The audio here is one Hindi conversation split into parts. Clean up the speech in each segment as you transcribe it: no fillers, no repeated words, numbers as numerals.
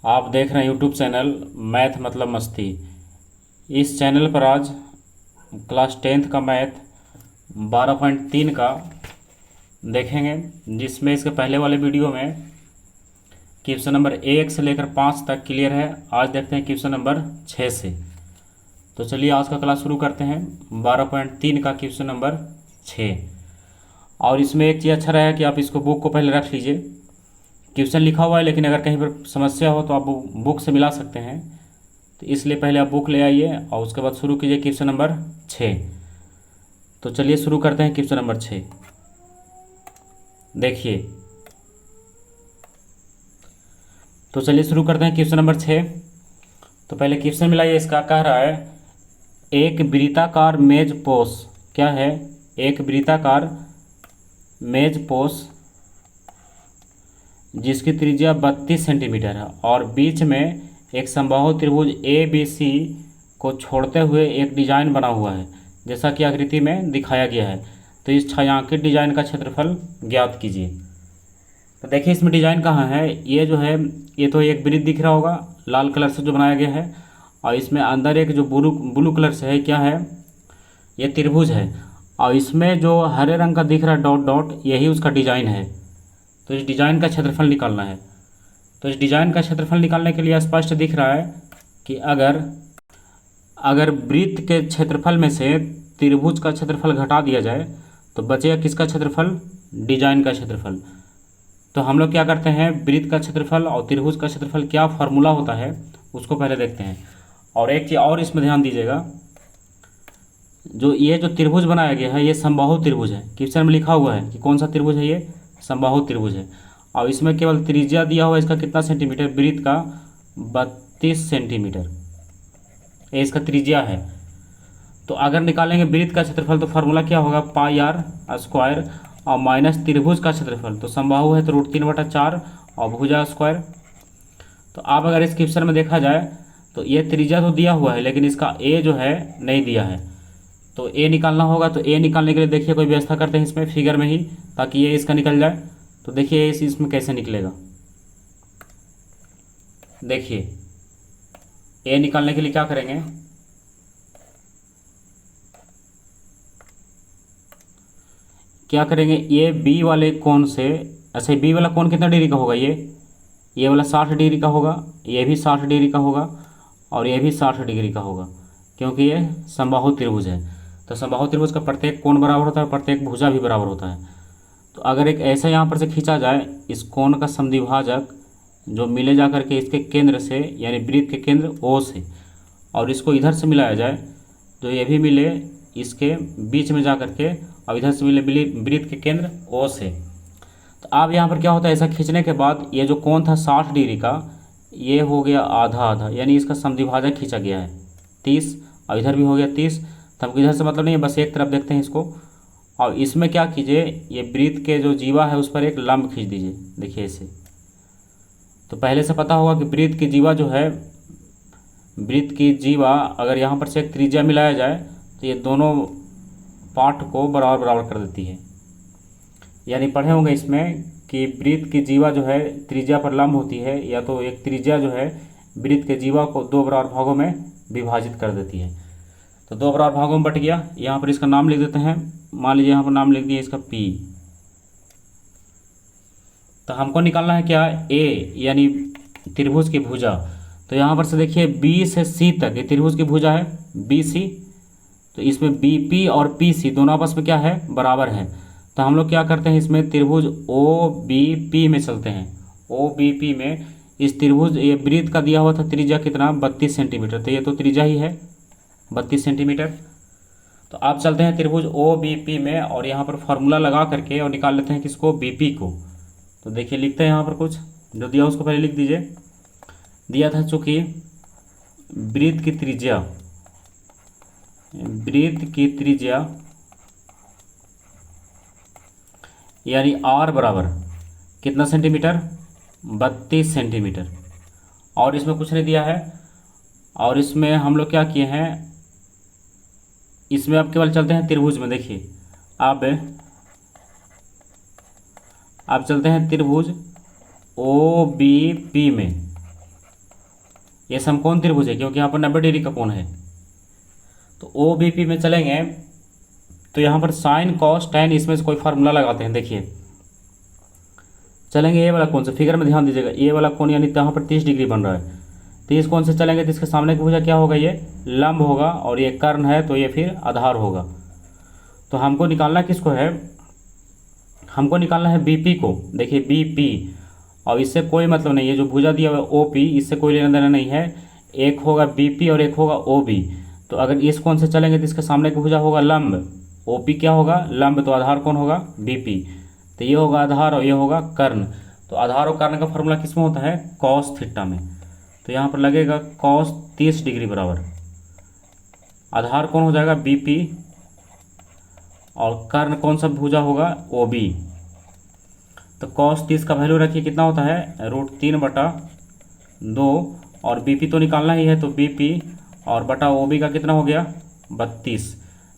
आप देख रहे हैं यूट्यूब चैनल मैथ मतलब मस्ती। इस चैनल पर आज क्लास 10th का मैथ 12.3 का देखेंगे, जिसमें इसके पहले वाले वीडियो में क्वेश्चन नंबर 1 से लेकर 5 तक क्लियर है। आज देखते हैं क्वेश्चन नंबर 6 से। तो चलिए आज का क्लास शुरू करते हैं। 12.3 का क्वेश्चन नंबर 6। और इसमें एक चीज़ अच्छा रहेगा कि आप इसको बुक को पहले रख लीजिए। क्वेश्चन लिखा हुआ है, लेकिन अगर कहीं पर समस्या हो तो आप बुक से मिला सकते हैं। तो इसलिए पहले आप बुक ले आइए और उसके बाद शुरू कीजिए क्वेश्चन नंबर 6। तो चलिए शुरू करते हैं क्वेश्चन नंबर 6। देखिए, तो चलिए शुरू करते हैं क्वेश्चन नंबर 6। तो पहले क्वेश्चन मिलाइए। इसका कह रहा है एक वृत्ताकार मेज पोस, क्या है, एक वृत्ताकार मेज पोस जिसकी त्रिज्या 32 सेंटीमीटर है और बीच में एक समबाहु त्रिभुज ए बी सी को छोड़ते हुए एक डिजाइन बना हुआ है, जैसा कि आकृति में दिखाया गया है। तो इस छायांकित डिजाइन का क्षेत्रफल ज्ञात कीजिए। तो देखिए इसमें डिजाइन कहाँ है। ये जो है, ये तो एक वृत्त दिख रहा होगा लाल कलर से जो बनाया गया है, और इसमें अंदर एक जो ब्लू कलर से है, क्या है, ये त्रिभुज है। और इसमें जो हरे रंग का दिख रहा है डॉट डॉट, यही उसका डिजाइन है। तो इस डिजाइन का क्षेत्रफल निकालना है। तो इस डिजाइन का क्षेत्रफल निकालने के लिए स्पष्ट दिख रहा है कि अगर वृत्त के क्षेत्रफल में से त्रिभुज का क्षेत्रफल घटा दिया जाए तो बचेगा किसका क्षेत्रफल, डिजाइन का क्षेत्रफल। तो हम लोग क्या करते हैं, वृत्त का क्षेत्रफल और त्रिभुज का क्षेत्रफल क्या फॉर्मूला होता है उसको पहले देखते हैं। और एक चीज़ और इसमें ध्यान दीजिएगा, ये जो त्रिभुज बनाया गया है ये समबाहु त्रिभुज है। क्वेश्चन में लिखा हुआ है कि कौन सा त्रिभुज है, ये समबाहु त्रिभुज है। और इसमें केवल त्रिज्या दिया हुआ है इसका कितना सेंटीमीटर, वृत्त का 32 सेंटीमीटर, ये इसका त्रिज्या है। तो अगर निकालेंगे वृत्त का क्षेत्रफल तो फार्मूला क्या होगा, पाई आर स्क्वायर और माइनस त्रिभुज का क्षेत्रफल। तो समबाहु है तो √3/4 और भुजा स्क्वायर। तो अब अगर इस क्वेश्चन में देखा जाए तो ये त्रिज्या तो दिया हुआ है, लेकिन इसका ए जो है नहीं दिया है। तो ए निकालना होगा। तो ए निकालने के लिए देखिए कोई व्यवस्था करते हैं इसमें फिगर में ही, ताकि ये इसका निकल जाए। तो देखिए इसमें कैसे निकलेगा। देखिए ए निकालने के लिए क्या करेंगे, ये बी वाले कोण से, अच्छा बी वाला कोण कितना डिग्री का होगा, ये वाला 60 डिग्री का होगा, ये भी 60 डिग्री का होगा और ये भी 60 डिग्री का होगा, क्योंकि ये समबाहु त्रिभुज है। तो समबाहु त्रिभुज का प्रत्येक कोण बराबर होता है, प्रत्येक भुजा भी बराबर होता है। तो अगर एक ऐसा यहाँ पर से खींचा जाए, इस कोण का समद्विभाजक जो मिले जा करके इसके केंद्र से, यानी वृत्त के केंद्र ओ से, और इसको इधर से मिलाया जाए तो ये भी मिले इसके बीच में जा करके, और इधर से मिले वृत्त के केंद्र ओ से। तो अब यहाँ पर क्या होता है, ऐसा खींचने के बाद ये जो कोण था 60 डिग्री का, ये हो गया आधा आधा, यानी इसका समद्विभाजक खींचा गया है 30, और इधर भी हो गया 30। तो हमको इधर से मतलब नहीं है, बस एक तरफ देखते हैं इसको। और इसमें क्या कीजिए, ये वृत्त के जो जीवा है उस पर एक लंब खींच दीजिए, देखिए ऐसे। तो पहले से पता होगा कि वृत्त की जीवा जो है, वृत्त की जीवा अगर यहाँ पर से एक त्रिज्या मिलाया जाए तो ये दोनों पार्ट को बराबर बराबर कर देती है। यानी पढ़े होंगे इसमें कि वृत्त की जीवा जो है त्रिज्या पर लंब होती है, या तो एक त्रिज्या जो है वृत्त के जीवा को 2 बराबर भागों में विभाजित कर देती है। तो 2 बराबर भागों में बट गया। यहाँ पर इसका नाम लिख देते हैं, मान लीजिए यहाँ पर नाम लिख दिया इसका पी। तो हमको निकालना है क्या, ए यानी त्रिभुज की भुजा। तो यहाँ पर से देखिए बी से सी तक ये त्रिभुज की भुजा है, बी सी। तो इसमें बी पी और पी सी दोनों आपस में क्या है, बराबर है। तो हम लोग क्या करते हैं, इसमें त्रिभुज ओ बी पी में चलते हैं। ओ बी पी में इस त्रिभुज, ये वृत्त का दिया हुआ था त्रिज्या कितना, 32 सेंटीमीटर। तो ये तो त्रिज्या ही है 32 सेंटीमीटर। तो आप चलते हैं त्रिभुज ओ बी पी में, और यहाँ पर फॉर्मूला लगा करके और निकाल लेते हैं किसको, बी पी को। तो देखिए लिखते हैं यहाँ पर कुछ जो दिया उसको पहले लिख दीजिए। दिया था चूँकि वृत्त की त्रिज्या यानी आर बराबर कितना सेंटीमीटर, 32 सेंटीमीटर। और इसमें कुछ नहीं दिया है। और इसमें हम लोग क्या किए हैं, इसमें अब केवल चलते हैं त्रिभुज में। देखिए अब चलते हैं त्रिभुज ओ बी पी में। ये समकोण त्रिभुज है क्योंकि यहाँ पर 90 डिग्री का कोण है। तो ओ बी पी में चलेंगे तो यहाँ पर साइन कॉस टैन इसमें से कोई फार्मूला लगाते हैं। देखिए चलेंगे ये वाला कोण से, फिगर में ध्यान दीजिएगा, ये वाला कोण यानी यहाँ पर 30 डिग्री बन रहा है। 30 कोण से चलेंगे तो इसके सामने की भुजा क्या होगा, ये लंब होगा, और ये कर्ण है तो ये फिर आधार होगा। तो हमको निकालना किसको है, हमको निकालना है बीपी को। देखिए बीपी, और इससे कोई मतलब नहीं है, जो भुजा दिया हुआ है ओपी, इससे कोई लेना देना नहीं है। एक होगा बीपी और एक होगा ओबी। तो अगर इस कोण से चलेंगे तो इसके सामने की भुजा होगा लंब, ओपी क्या होगा लंब, तो आधार कौन होगा बीपी। तो ये होगा आधार और ये होगा कर्ण। तो आधार और कर्ण का फॉर्मूला किस में होता है, कॉस थीटा में। तो यहाँ पर लगेगा कॉस 30 डिग्री बराबर आधार कौन हो जाएगा बीपी, और कर्ण कौन सा भुजा होगा ओबी। तो कॉस 30 का वैल्यू रखिए कितना होता है √3/2, और बीपी तो निकालना ही है, तो बीपी और बटा ओबी का कितना हो गया 32।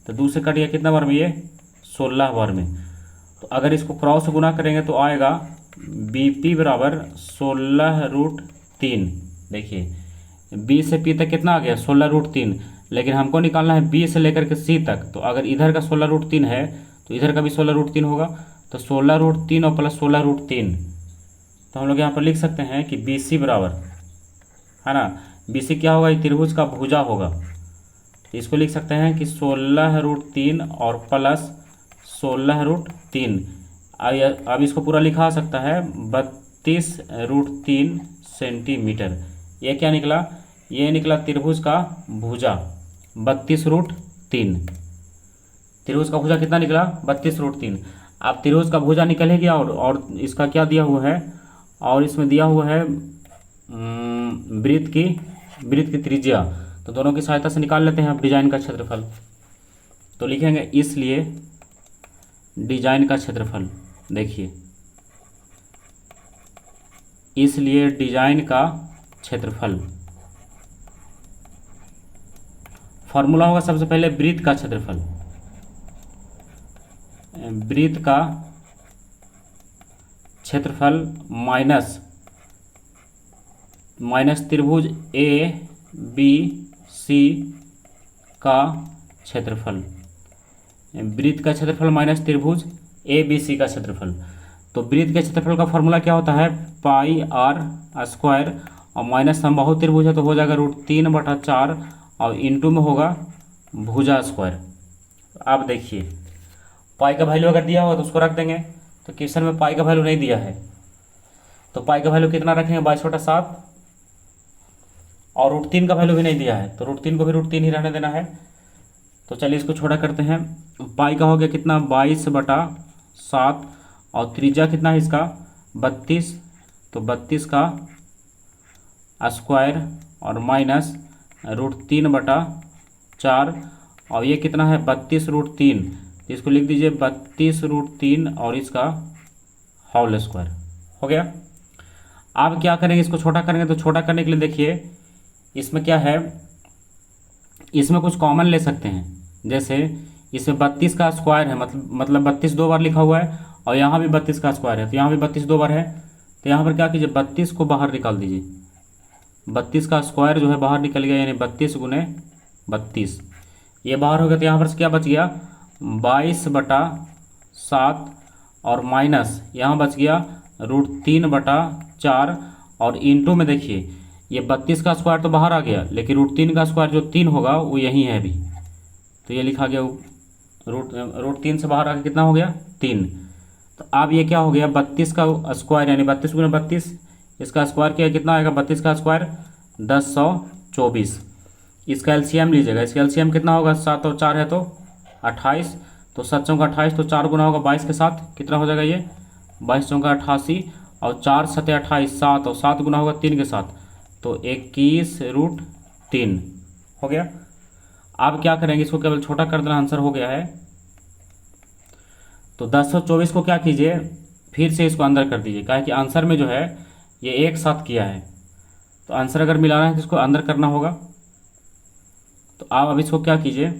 तो 2 से कट गया कितना बार में, ये 16 बार में। तो अगर इसको क्रॉस गुना करेंगे तो आएगा बीपी बराबर 16√3। देखिए बी से पी तक कितना आ गया 16√3, लेकिन हमको निकालना है बी से लेकर के सी तक। तो अगर इधर का 16√3 है तो इधर का भी 16√3 होगा। तो 16√3 और प्लस 16√3, तो हम लोग यहाँ पर लिख सकते हैं कि बी सी बराबर, है ना, बी सी क्या होगा, ये त्रिभुज का भुजा होगा। इसको लिख सकते हैं कि 16√3 और प्लस 16√3। अब इसको पूरा लिखा सकता है 32√3 सेंटीमीटर। ये क्या निकला, ये निकला त्रिभुज का भुजा 32√3। त्रिभुज का भुजा कितना निकला 32√3। अब त्रिभुज का भुजा निकल ही गया, और इसका क्या दिया हुआ है, और इसमें दिया हुआ है वृत्त की त्रिज्या। तो दोनों की सहायता से निकाल लेते हैं अब डिजाइन का क्षेत्रफल। तो लिखेंगे इसलिए डिजाइन का क्षेत्रफल, देखिए इसलिए डिजाइन का क्षेत्रफल, फॉर्मूला होगा सबसे पहले वृत्त का क्षेत्रफल, वृत्त का क्षेत्रफल माइनस त्रिभुज ए बी सी का क्षेत्रफल, वृत्त का क्षेत्रफल माइनस त्रिभुज ए बी सी का क्षेत्रफल। तो वृत्त के क्षेत्रफल का फॉर्मूला क्या होता है πr², और माइनस समबाहु त्रिभुज है तो हो जाएगा √3/4, और इंटू में होगा भुजा स्क्वायर। अब देखिए पाई का वैल्यू अगर दिया हो तो उसको रख देंगे। तो क्वेश्चन में पाई का वैल्यू नहीं दिया है, तो पाई का वैल्यू कितना रखेंगे 22/7, और √3 का वैल्यू भी नहीं दिया है, तो √3 को भी √3 ही रहने देना है। तो चलिए इसको छोटा करते हैं। पाई का हो गया कितना 22/7, और त्रिज्या कितना है इसका 32, तो 32 का स्क्वायर और माइनस √3/4, और ये कितना है 32√3, तो इसको लिख दीजिए 32√3 और इसका होल स्क्वायर हो गया। अब क्या करेंगे, इसको छोटा करेंगे। तो छोटा करने के लिए देखिए इसमें क्या है, इसमें कुछ कॉमन ले सकते हैं। जैसे इसमें 32 का स्क्वायर है, मतलब 32 2 बार लिखा हुआ है, और यहाँ भी 32 का स्क्वायर है, तो यहाँ भी 32 2 बार है। तो यहाँ पर क्या कीजिए 32 को बाहर निकाल दीजिए, 32 का स्क्वायर जो है बाहर निकल गया, यानी 32 × 32 ये बाहर हो गया। तो यहाँ पर क्या बच गया 22/7, और माइनस यहाँ बच गया √3/4, और इंटू में देखिए ये 32 का स्क्वायर तो बाहर आ गया, लेकिन √3 का स्क्वायर जो 3 होगा वो यही है अभी, तो ये लिखा गया √3 से बाहर आके कितना हो गया 3। तो अब ये क्या हो गया 32 का स्क्वायर, यानी 32 × 32, इसका स्क्वायर क्या कितना आएगा 32 का स्क्वायर 1024। इसका एलसीएम लीजिएगा, इसका एलसीएम कितना होगा 7 और 4 है तो 28, तो 7 चौका 28, तो 4 गुना होगा 22 के साथ, कितना हो जाएगा ये 22 चौका 88, और 4 7 28, 7 और 7 गुना होगा 3 के साथ, तो 21√3 हो गया। अब क्या करेंगे, इसको केवल छोटा कर देना, आंसर हो गया है। तो 1024 को क्या कीजिए फिर से इसको अंदर कर दीजिए, क्या है कि आंसर में जो है ये एक साथ किया है, तो आंसर अगर मिलाना है तो इसको अंदर करना होगा। तो आप अब इसको क्या कीजिए,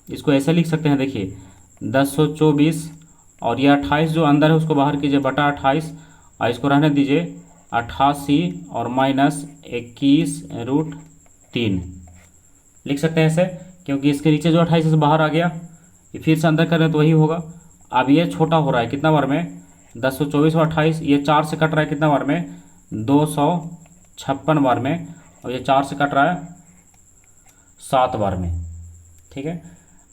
इसको ऐसे लिख सकते हैं, देखिए 1024 और ये 28 जो अंदर है उसको बाहर कीजिए बटा 28, और इसको रहने दीजिए 88 और माइनस 21√3। 3 लिख सकते हैं ऐसे, क्योंकि इसके नीचे जो 28 से बाहर आ गया, ये फिर से अंदर करें तो वही होगा। अब ये छोटा हो रहा है कितना बार में, 1024 और 28, ये 4 से कट रहा है कितना बार में, 256 बार में, और ये 4 से कट रहा है 7 बार में। ठीक है,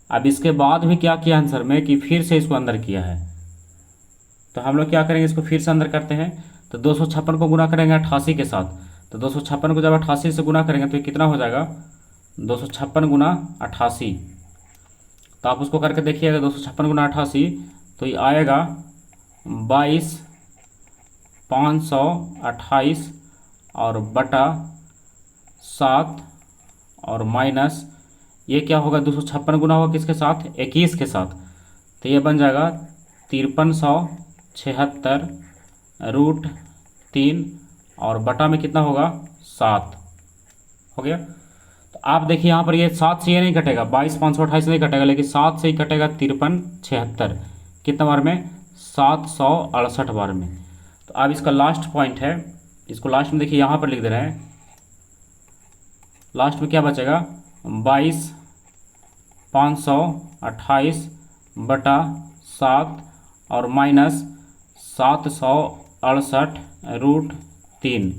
अब इसके बाद भी क्या किया आंसर में कि फिर से इसको अंदर किया है, तो हम लोग क्या करेंगे, इसको फिर से अंदर करते हैं। तो 256 को गुना करेंगे 88 के साथ, तो 256 को जब 88 से गुना करेंगे तो ये कितना हो जाएगा, 256 गुना 88। तो आप उसको करके देखिएगा, 256 गुना 88, तो ये आएगा 22,528 और बटा 7 और माइनस ये क्या होगा, 256 गुना होगा किसके साथ, 21 के साथ, तो ये बन जाएगा 5376√3 और बटा में कितना होगा, 7 हो गया। तो आप देखिए यहाँ पर ये 7 से ये नहीं कटेगा, 22,528 नहीं कटेगा, लेकिन 7 से ही कटेगा 5376 कितना बार में, 768 बार में। तो अब इसका लास्ट पॉइंट है, इसको लास्ट में देखिए यहाँ पर लिख दे रहे हैं, लास्ट में क्या बचेगा, 22,528 बटा 7 और माइनस 768√3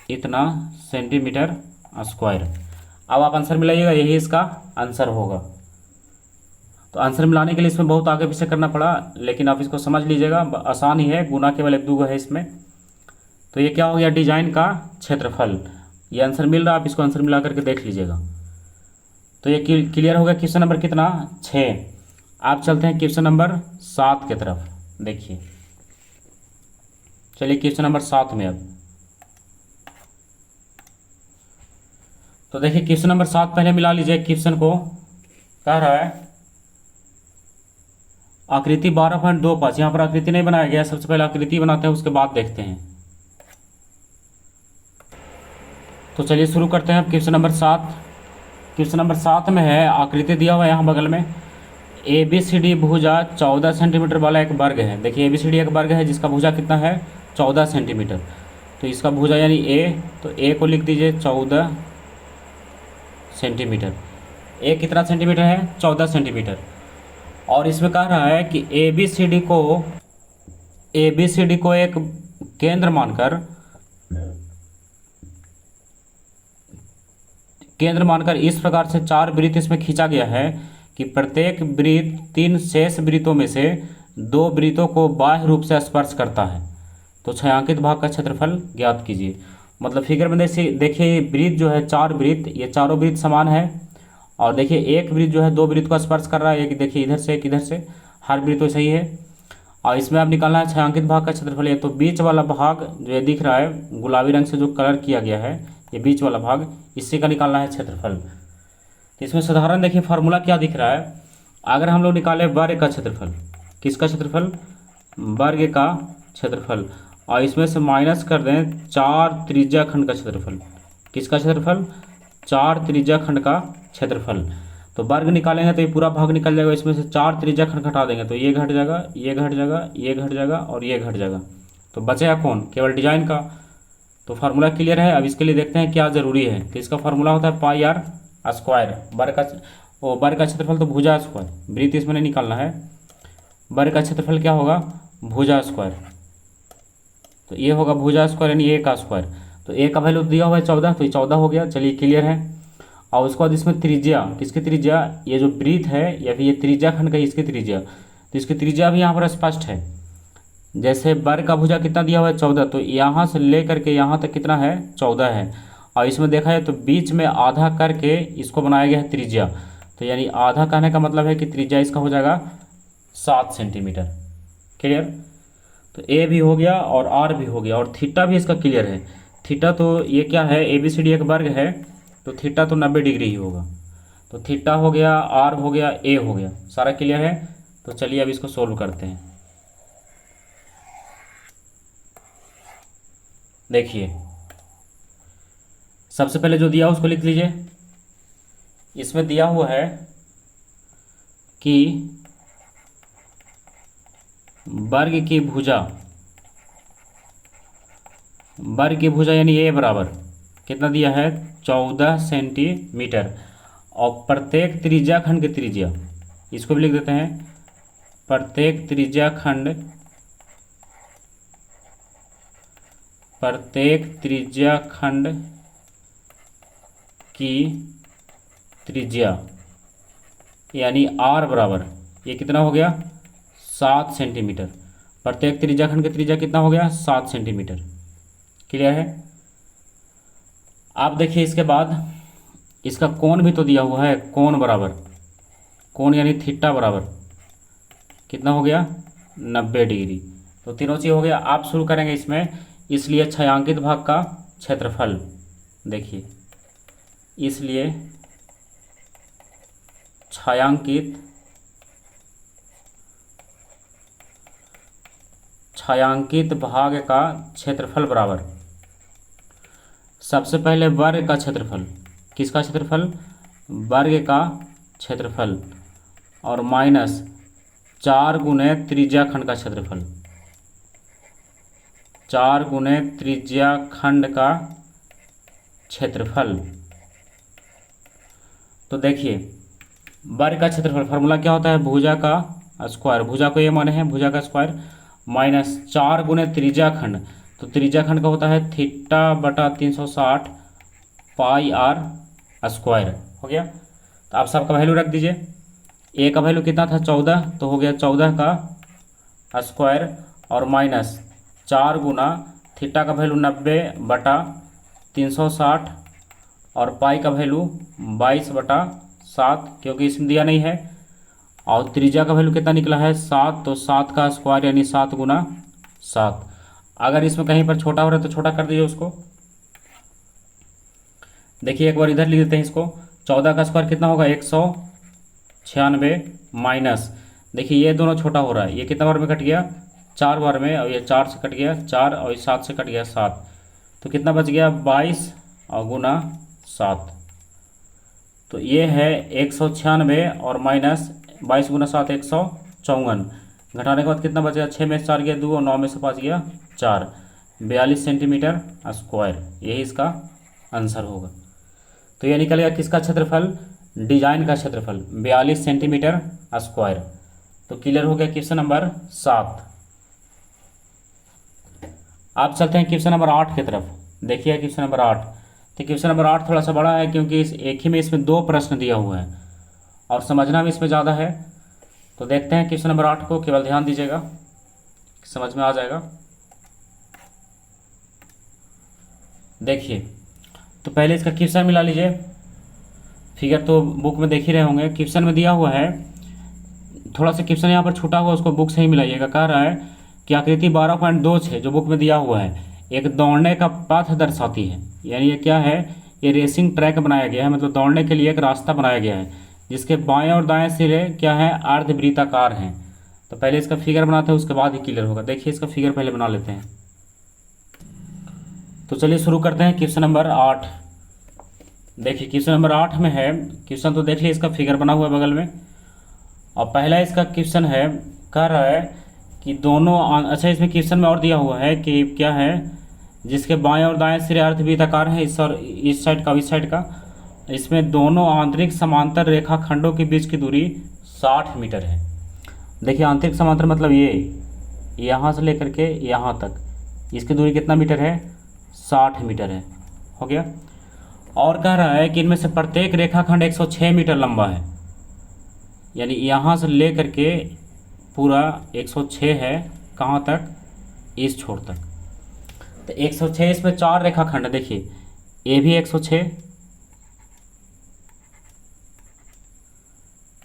इतना सेंटीमीटर स्क्वायर। अब आप आंसर मिलाइएगा, यही इसका आंसर होगा। तो आंसर मिलाने के लिए इसमें बहुत आगे पीछे करना पड़ा, लेकिन आप इसको समझ लीजिएगा, आसान ही है, गुना केवल 1-2 है इसमें। तो ये क्या हो गया, डिजाइन का क्षेत्रफल, ये आंसर मिल रहा है, आप इसको आंसर मिला करके देख लीजिएगा। तो ये क्लियर हो गया क्वेश्चन नंबर कितना, 6। आप चलते हैं क्वेश्चन नंबर 7 की तरफ, देखिए। चलिए क्वेश्चन नंबर 7 में अब, तो देखिए क्वेश्चन नंबर 7 पहले मिला लीजिए क्वेश्चन को। कह रहा है आकृति 12.25, यहाँ पर आकृति नहीं बनाया गया, सबसे पहले आकृति बनाते हैं, उसके बाद देखते हैं। तो चलिए शुरू करते हैं क्वेश्चन नंबर 7। क्वेश्चन नंबर 7 में है, आकृति दिया हुआ है यहाँ बगल में, ABCD भुजा 14 सेंटीमीटर वाला एक वर्ग है। देखिए ABCD एक वर्ग है जिसका भुजा कितना है, 14 सेंटीमीटर। तो इसका भुजा यानी A, तो A को लिख दीजिए 14 सेंटीमीटर। A कितना सेंटीमीटर है, 14 सेंटीमीटर। और इसमें कह रहा है कि ABCD को एक केंद्र मानकर इस प्रकार से 4 वृत्त इसमें खींचा गया है कि प्रत्येक वृत्त 3 शेष वृत्तों में से 2 वृत्तों को बाह्य रूप से स्पर्श करता है। तो छायांकित भाग का क्षेत्रफल ज्ञात कीजिए। मतलब फिगर में देखिए वृत्त जो है 4 वृत्त, ये चारों वृत्त समान है, और देखिए एक वृत्त जो है 2 वृत्त को स्पर्श कर रहा है, एक देखिए इधर से एक इधर से, हर वृत्त तो सही है। और इसमें अब निकालना है छायांकित भाग का क्षेत्रफल। ये तो बीच वाला भाग जो ये दिख रहा है गुलाबी रंग से जो कलर किया गया है, ये बीच वाला भाग, इसी का निकालना है क्षेत्रफल। तो इसमें साधारण देखिए फार्मूला क्या दिख रहा है, अगर हम लोग निकाले वर्ग का क्षेत्रफल, किसका क्षेत्रफल, वर्ग का क्षेत्रफल, और इसमें से माइनस कर दें 4 त्रिज्या खंड का क्षेत्रफल, किसका क्षेत्रफल, 4 त्रिज्या खंड का क्षेत्रफल। तो वर्ग निकालेंगे तो ये पूरा भाग निकल जाएगा, इसमें से 4 त्रिज्या खंड घटा देंगे तो ये घट जाएगा, ये घट जाएगा, ये घट जाएगा और ये घट जाएगा। तो बचेगा कौन, केवल डिजाइन का। तो फार्मूला क्लियर है। अब इसके लिए देखते हैं क्या जरूरी है। तो इसका फार्मूला होता है πr²। वर्ग का क्षेत्रफल तो भुजा स्क्वायर, वृत्त इसमें नहीं निकालना है, वर्ग का क्षेत्रफल क्या होगा, भुजा स्क्वायर। तो ये होगा भुजा स्क्वायर यानी a का स्क्वायर। तो a का वैल्यू दिया हुआ है 14, तो ये 14 हो गया। चलिए क्लियर है। और उसके बाद इसमें त्रिज्या, किसकी त्रिज्या, ये जो वृत्त है या फिर ये त्रिज्या खंड का इसकी त्रिज्या, तो इसकी त्रिज्या भी यहाँ पर स्पष्ट है। जैसे वर्ग का भुजा कितना दिया हुआ है 14, तो यहाँ से ले करके यहाँ तक कितना है, 14 है। और इसमें देखा है तो बीच में आधा करके इसको बनाया गया है त्रिज्या। तो यानी आधा कहने का मतलब है कि त्रिज्या इसका हो जाएगा 7 सेंटीमीटर। क्लियर। तो ए भी हो गया और आर भी हो गया, और थीटा भी इसका क्लियर है। थीटा तो ये क्या है, ABCD एक वर्ग है, तो थीटा तो 90 डिग्री ही होगा। तो थीटा हो गया, आर हो गया, ए हो गया, सारा क्लियर है। तो चलिए अब इसको सोल्व करते हैं। देखिए सबसे पहले जो दिया उसको लिख लीजिए। इसमें दिया हुआ है कि वर्ग की भुजा यानी a बराबर कितना दिया है 14 सेंटीमीटर। और प्रत्येक त्रिज्या खंड की त्रिज्या, इसको भी लिख देते हैं, प्रत्येक त्रिज्या खंड, प्रत्येक त्रिज्या खंड की त्रिज्या यानी आर बराबर, ये कितना हो गया 7 सेंटीमीटर। प्रत्येक त्रिज्या खंड की त्रिज्या कितना हो गया 7 सेंटीमीटर। क्लियर है। आप देखिए इसके बाद इसका कोण भी तो दिया हुआ है, कोण बराबर, कोण यानी थीटा बराबर कितना हो गया 90 डिग्री। तो तीनों चीज़ हो गया। आप शुरू करेंगे इसमें, इसलिए छायांकित भाग का क्षेत्रफल, देखिए इसलिए छायांकित भाग का क्षेत्रफल बराबर, सबसे पहले वर्ग का क्षेत्रफल, किसका क्षेत्रफल, वर्ग का क्षेत्रफल, और माइनस 4 गुने त्रिज्या खंड का क्षेत्रफल, 4 गुने त्रिज्या खंड का क्षेत्रफल। तो देखिए वर्ग का क्षेत्रफल फार्मूला क्या होता है, भुजा का स्क्वायर, भुजा को ये माने हैं भुजा का स्क्वायर, माइनस 4 गुने त्रिज्या खंड, तो त्रिज्या खंड का होता है थीटा बटा 360 पाई आर स्क्वायर। हो गया। तो आप सबका वैल्यू रख दीजिए। ए का वैल्यू कितना था 14, तो हो गया 14 का स्क्वायर, और माइनस 4 गुना थीटा का वैल्यू 90 बटा 360, और पाई का वैल्यू 22 बटा 7, क्योंकि इसमें दिया नहीं है, और त्रिज्या का वैल्यू कितना निकला है 7, तो 7 का स्क्वायर यानी 7 गुना 7। अगर इसमें कहीं पर छोटा हो रहा है तो छोटा कर दीजिए उसको। देखिए एक बार इधर लिख देते हैं इसको, 14 का स्क्वायर कितना होगा 196, माइनस देखिए ये दोनों छोटा हो रहा है, ये कितना बार में कट गया 4 बार में, और ये 4 से कट गया 4, और 7 से कट गया 7, तो कितना बच गया 22 और गुना 7, तो ये है 196 और माइनस 22 गुना 7 154, घटाने के बाद कितना बचेगा 6 में से 4 गया 2 और 9 में से 5 गया 4, 42 सेंटीमीटर स्क्वायर, यही इसका आंसर होगा। तो ये निकलेगा किसका क्षेत्रफल, डिजाइन का क्षेत्रफल 42 सेंटीमीटर स्क्वायर। तो क्लियर हो गया क्वेश्चन नंबर 7। आप चलते हैं क्वेश्चन नंबर 8 की तरफ। देखिए क्वेश्चन नंबर 8, तो क्वेश्चन नंबर 8 थोड़ा सा बड़ा है क्योंकि इस एक ही में इसमें 2 प्रश्न दिया हुआ है और समझना भी इसमें ज़्यादा है। तो देखते हैं क्वेश्चन नंबर 8 को, केवल ध्यान दीजिएगा, समझ में आ जाएगा। देखिए तो पहले इसका क्वेश्चन मिला लीजिए, फिगर तो बुक में देख ही रहे होंगे, क्वेश्चन में दिया हुआ है, थोड़ा सा क्वेश्चन यहाँ पर छूटा हुआ उसको बुक से ही मिलाइएगा। कह रहा है कि आकृति 12.26 जो बुक में दिया हुआ है एक दौड़ने का पथ दर्शाती है, यानी ये क्या है, ये रेसिंग ट्रैक बनाया गया है, मतलब दौड़ने के लिए एक रास्ता बनाया गया है जिसके बाएं और दाएं सिरे क्या है अर्धवृत्ताकार हैं। तो पहले इसका फिगर बनाते हैं उसके बाद ही क्लियर होगा। देखिए इसका फिगर पहले बना लेते हैं। तो चलिए शुरू करते हैं क्वेश्चन नंबर 8। देखिए क्वेश्चन नंबर 8 में है, क्वेश्चन तो देख लिया, इसका फिगर बना हुआ है बगल में। और पहला इसका क्वेश्चन है, कह रहा है कि दोनों, अच्छा इसमें क्वेश्चन में और दिया हुआ है कि क्या है, जिसके बाएं और दाएं सिरे अर्धवृत्ताकार हैं, इस और इस साइड का इस साइड का, इसमें दोनों आंतरिक समांतर रेखा खंडों के बीच की दूरी 60 मीटर है। देखिए आंतरिक समांतर मतलब ये यहाँ से लेकर के यहाँ तक, इसकी दूरी कितना मीटर है 60 मीटर है। हो गया। और कह रहा है कि इनमें से प्रत्येक रेखाखंड 106 मीटर लंबा है, यानी यहाँ से ले करके पूरा 106 है, कहाँ तक, इस छोर तक। तो 106, इसमें 4 रेखाखंड है, देखिए ये भी 106,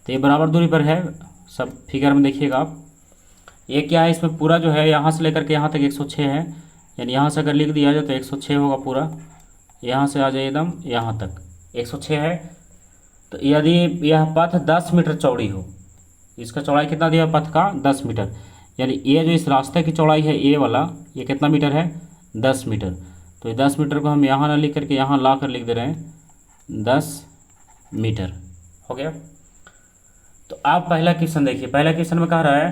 तो ये बराबर दूरी पर है, सब फिगर में देखिएगा आप। ये क्या है, इसमें पूरा जो है यहाँ से लेकर के यहाँ तक 106 है, यानी यहाँ से अगर लिख दिया जाए तो 106 होगा पूरा, यहाँ से आ जाए एकदम यहाँ तक 106 है। तो यदि यह पथ 10 मीटर चौड़ी हो, इसका चौड़ाई कितना दिया पथ का 10 मीटर, यानी ये जो इस रास्ते की चौड़ाई है ये वाला, ये कितना मीटर है 10 मीटर। तो ये 10 मीटर को हम यहाँ ना लिख करके यहाँ ला कर लिख दे रहे हैं 10 मीटर। हो गया। तो आप पहला क्वेश्चन देखिए, पहला क्वेश्चन में कह रहा है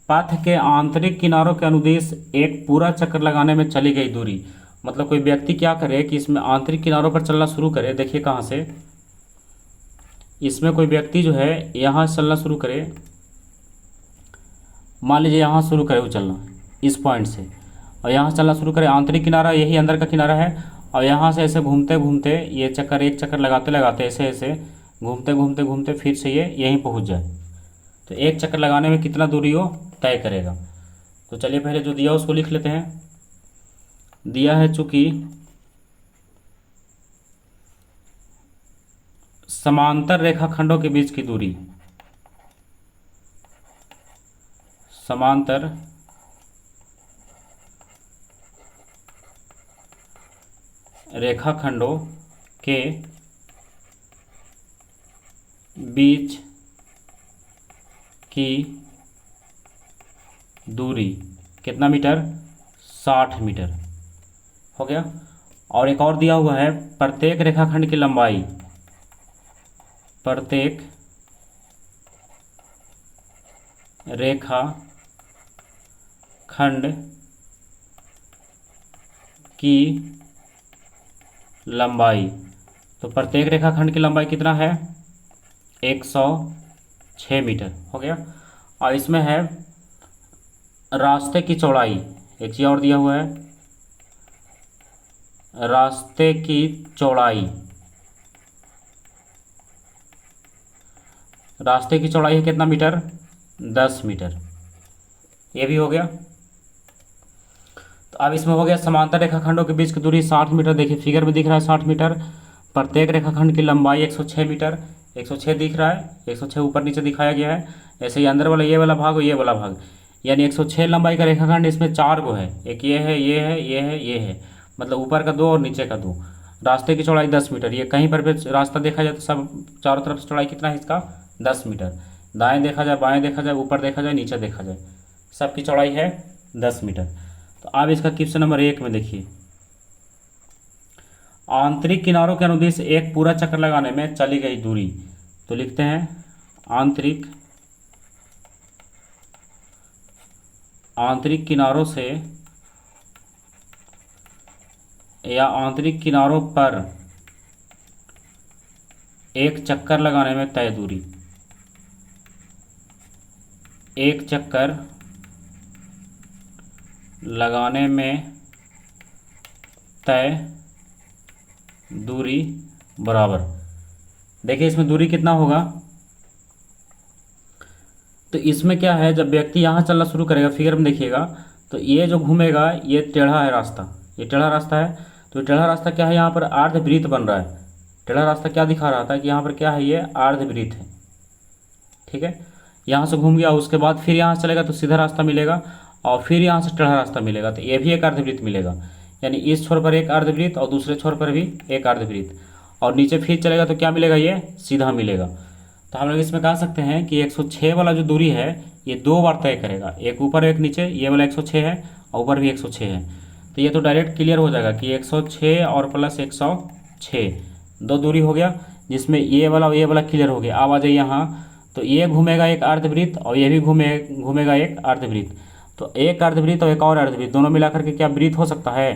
पथ के आंतरिक किनारों के अनुदेश एक पूरा चक्कर लगाने में चली गई दूरी मतलब कोई व्यक्ति क्या करे कि इसमें आंतरिक किनारों पर चलना शुरू करे। देखिए कहाँ से, इसमें कोई व्यक्ति जो है यहाँ से चलना शुरू करे, मान लीजिए यहाँ शुरू करे वो चलना इस पॉइंट से, और यहाँ से चलना शुरू करे। आंतरिक किनारा यही अंदर का किनारा है, और यहाँ से ऐसे घूमते घूमते ये चक्कर, एक चक्कर लगाते लगाते ऐसे ऐसे घूमते घूमते घूमते फिर से ये यहीं पहुँच जाए। तो एक चक्कर लगाने में कितना दूरी वो तय करेगा। तो चलिए पहले जो दिया उसको लिख लेते हैं। दिया है चूँकि समांतर रेखाखंडों के बीच की दूरी, समांतर रेखाखंडों के बीच की दूरी कितना मीटर, 60 मीटर हो गया। और एक और दिया हुआ है, प्रत्येक रेखाखंड की लंबाई, प्रत्येक रेखा खंड की लंबाई। तो प्रत्येक रेखाखंड की लंबाई कितना है, 106 मीटर हो गया। और इसमें है रास्ते की चौड़ाई, एक चीज़ और दिया हुआ है, रास्ते की चौड़ाई। रास्ते की चौड़ाई है कितना मीटर, 10 मीटर। ये भी हो गया। तो अब इसमें हो गया समांतर रेखाखंडों के बीच की दूरी 60 मीटर। देखिए फिगर में दिख रहा है 60 मीटर। प्रत्येक रेखाखंड की लंबाई 106 मीटर, 106 दिख रहा है, 106 ऊपर नीचे दिखाया गया है। ऐसे ही अंदर वाला ये वाला भाग और ये वाला भाग, यानी 106 लंबाई का रेखाखंड, इसमें 4 गो है, एक ये है, ये है, ये है, ये है, मतलब ऊपर का 2 और नीचे का 2। रास्ते की चौड़ाई 10 मीटर। ये कहीं पर भी रास्ता देखा जाए तो सब चारों तरफ से चौड़ाई कितना है इसका, 10 मीटर। दाएं देखा जाए, बाएं देखा जाए, ऊपर देखा जाए, नीचे देखा जाए, सबकी चौड़ाई है 10 मीटर। तो अब इसका क्वेश्चन नंबर 1 में देखिए, आंतरिक किनारों के अनुदिश एक पूरा चक्कर लगाने में चली गई दूरी। तो लिखते हैं आंतरिक किनारों से या आंतरिक किनारों पर एक चक्कर लगाने में तय दूरी, एक चक्कर लगाने में तय दूरी बराबर। देखिए इसमें दूरी कितना होगा, तो इसमें क्या है, जब व्यक्ति यहाँ चलना शुरू करेगा, फिगर में देखिएगा, तो ये जो घूमेगा ये टेढ़ा है रास्ता, ये टेढ़ा रास्ता है। तो टेढ़ा रास्ता क्या है, यहाँ पर अर्धवृत्त बन रहा है। टेढ़ा रास्ता क्या दिखा रहा था कि यहाँ पर क्या है, ये अर्धवृत्त है, ठीक है। यहाँ से घूम गया, उसके बाद फिर यहाँ से चलेगा तो सीधा रास्ता मिलेगा, और फिर यहाँ से टेढ़ा रास्ता मिलेगा, तो ये भी एक अर्धवृत्त मिलेगा। यानी इस छोर पर एक अर्धवृत्त और दूसरे छोर पर भी एक अर्धवृत्त, और नीचे फिर चलेगा तो क्या मिलेगा, ये सीधा मिलेगा। तो हम लोग इसमें कह सकते हैं कि 106 वाला जो दूरी है ये 2 बार तय करेगा, एक ऊपर एक नीचे। ये वाला 106 है और ऊपर भी 106 है, तो ये तो डायरेक्ट क्लियर हो जाएगा कि 106 और प्लस 106 2 दूरी हो गया, जिसमें ये वाला क्लियर हो गया। अब आ जाइए यहाँ, तो ये घूमेगा एक अर्धवृत्त और ये भी घूमेगा एक अर्धवृत्त। तो एक अर्धवृत्त और एक और अर्धवृत्त दोनों मिलाकर के क्या वृत्त हो सकता है,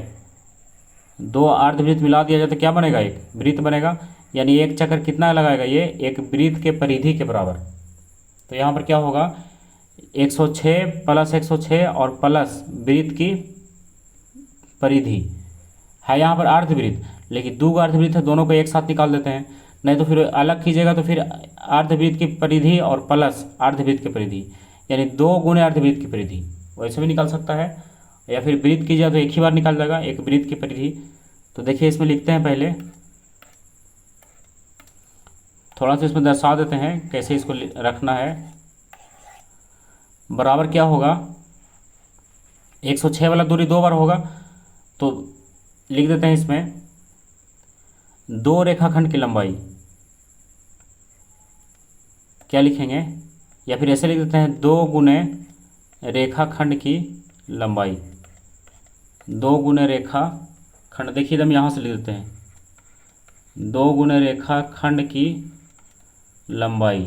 2 अर्धवृत्त मिला दिया जाए तो क्या बनेगा, एक वृत्त बनेगा। यानी एक चक्कर कितना लगाएगा, ये एक वृत्त के परिधि के बराबर। तो यहाँ पर क्या होगा, 106 प्लस 106 और प्लस वृत्त की परिधि है, यहाँ पर अर्धवृत्त, लेकिन 2 अर्धवृत्त है, दोनों को एक साथ निकाल देते हैं, नहीं तो फिर अलग कीजिएगा तो फिर अर्धवृत्त की परिधि और प्लस अर्धवृत्त की परिधि, यानी 2 गुने अर्धवृत्त की परिधि, वैसे भी निकाल सकता है, या फिर वृत्त कीजिए तो एक ही बार निकाल जाएगा, एक वृत्त की परिधि। तो देखिए इसमें लिखते हैं, पहले थोड़ा सा इसमें दर्शा देते हैं कैसे इसको रखना है। बराबर क्या होगा, 106 वाला दूरी 2 बार होगा, तो लिख देते हैं इसमें 2 रेखाखंड की लंबाई, क्या लिखेंगे, या फिर ऐसे लिख देते हैं 2 गुने रेखाखंड की लंबाई, 2 गुने रेखाखंड। देखिए हम यहाँ से लिख देते हैं 2 गुने रेखाखंड की लंबाई,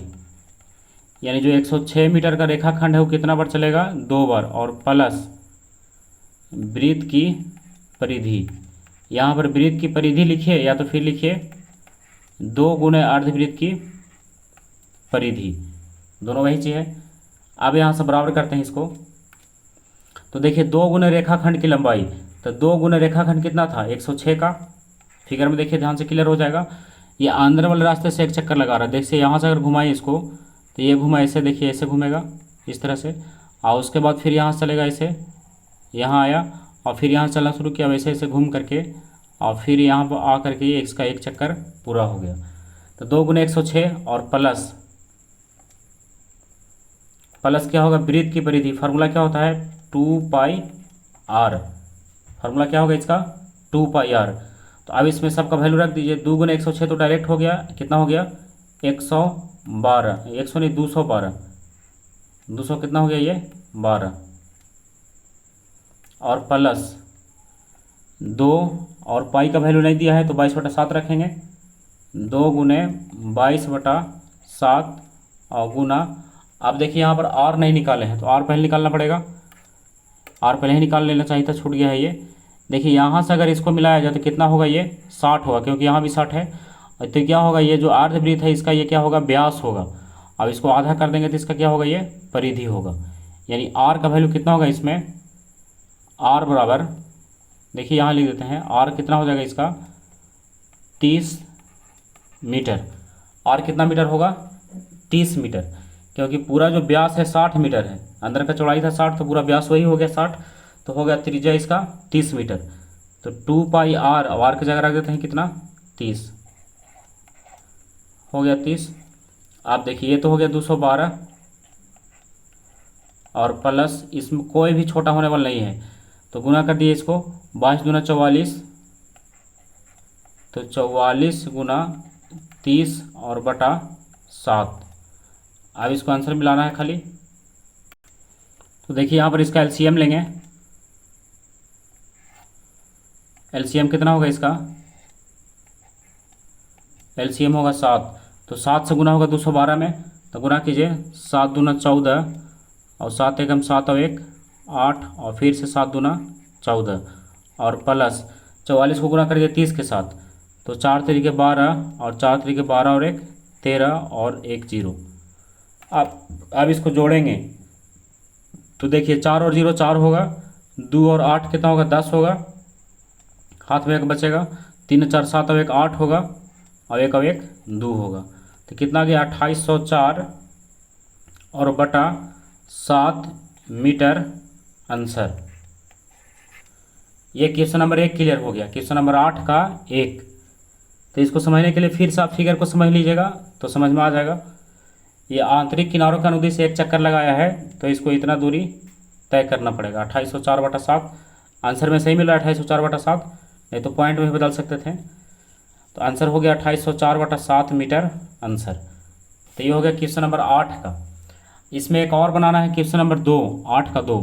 यानी जो 106 मीटर का रेखाखंड है वो कितना बार चलेगा, 2 बार, और प्लस वृत्त की परिधि, यहाँ पर वृत्त की परिधि लिखिए या तो फिर लिखिए 2 गुने अर्धवृत्त की परिधि, दोनों वही चीज़ है। अब यहाँ से बराबर करते हैं इसको। तो देखिए 2 गुने रेखाखंड की लंबाई, तो 2 गुने रेखाखंड कितना था 106 का। फिगर में देखिए ध्यान से क्लियर हो जाएगा। ये अंदर वाले रास्ते से एक चक्कर लगा रहा है, देखिए यहाँ से अगर घुमाएं इसको तो ये घुमा ऐसे, देखिए ऐसे घूमेगा इस तरह से, और उसके बाद फिर यहाँ से चलेगा ऐसे, यहाँ आया और फिर यहाँ चलना शुरू किया वैसे ऐसे घूम करके, और फिर यहाँ पर आ करके इसका एक चक्कर पूरा हो गया। तो 2 गुने 106 और प्लस क्या होगा वृत्त की परिधि, फार्मूला क्या होता है 2πr, फार्मूला क्या होगा इसका 2πr। तो अब इसमें सबका वैल्यू रख दीजिए। 2 गुने 106 तो डायरेक्ट हो गया, कितना हो गया 112, 100 नहीं 212, 200 कितना हो गया ये 12, और प्लस 2 और पाई का वैल्यू नहीं दिया है तो 22/7 रखेंगे। 2 गुने 22/7 और गुना, अब देखिए यहाँ पर आर नहीं निकाले हैं तो आर पहले निकालना पड़ेगा, आर पहले ही निकाल लेना चाहिए था, छूट गया है ये। देखिए यहाँ से अगर इसको मिलाया जाए तो कितना होगा ये 60 होगा, क्योंकि यहाँ भी 60 है। तो क्या होगा ये जो अर्धवृत्त है इसका ये क्या होगा व्यास होगा। अब इसको आधा कर देंगे तो इसका क्या होगा ये परिधि होगा। यानी आर का वैल्यू कितना होगा इसमें, आर बराबर, देखिए यहाँ लिख देते हैं, आर कितना हो जाएगा इसका 30 मीटर। आर कितना मीटर होगा 30 मीटर, क्योंकि पूरा जो व्यास है 60 मीटर है, अंदर का चौड़ाई था 60 तो पूरा व्यास वही हो गया 60, तो हो गया त्रिज्या इसका 30 मीटर। तो 2πr, अब आर की जगह रख देते हैं कितना 30, हो गया 30। आप देखिए ये तो हो गया 212 और प्लस इसमें कोई भी छोटा होने वाला नहीं है तो गुना कर दिए इसको, 22 दूना 44, तो 44 गुना 30 और बटा 7। अब इसको आंसर मिलाना है खाली। तो देखिए यहाँ पर इसका एलसीएम लेंगे, एलसीएम कितना होगा इसका, एलसीएम होगा 7, तो 7 से गुना होगा 212 में, तो गुना कीजिए 7 दूना 14 और 7 एकम 7 और 1 8 और फिर से 7 दूना 14 और प्लस 44 को गुना करिए 30 के साथ, तो 4 तरीके 12 और 4 तरीके 12 और 1 13 और 1 0। अब इसको जोड़ेंगे तो देखिए 4 और 0 4 होगा, 2 और 8 कितना होगा 10 होगा, हाथ में 1 बचेगा, 3 4 7 और 1 8 होगा और 1 और 1 2 होगा। तो कितना गया 2804 और बटा 7 मीटर आंसर। ये क्वेश्चन नंबर 1 क्लियर हो गया। क्वेश्चन नंबर 8 का 1, तो इसको समझने के लिए फिर से आप फिगर को समझ लीजिएगा तो समझ में आ जाएगा। ये आंतरिक किनारों का अनुदिश एक चक्कर लगाया है तो इसको इतना दूरी तय करना पड़ेगा। 2804/7 आंसर में सही मिला 2804/7, नहीं तो पॉइंट में बदल सकते थे। तो आंसर हो गया 2804/7 मीटर आंसर। तो ये हो गया क्वेश्चन नंबर 8 का। इसमें एक और बनाना है क्वेश्चन नंबर 2, 8 का 2,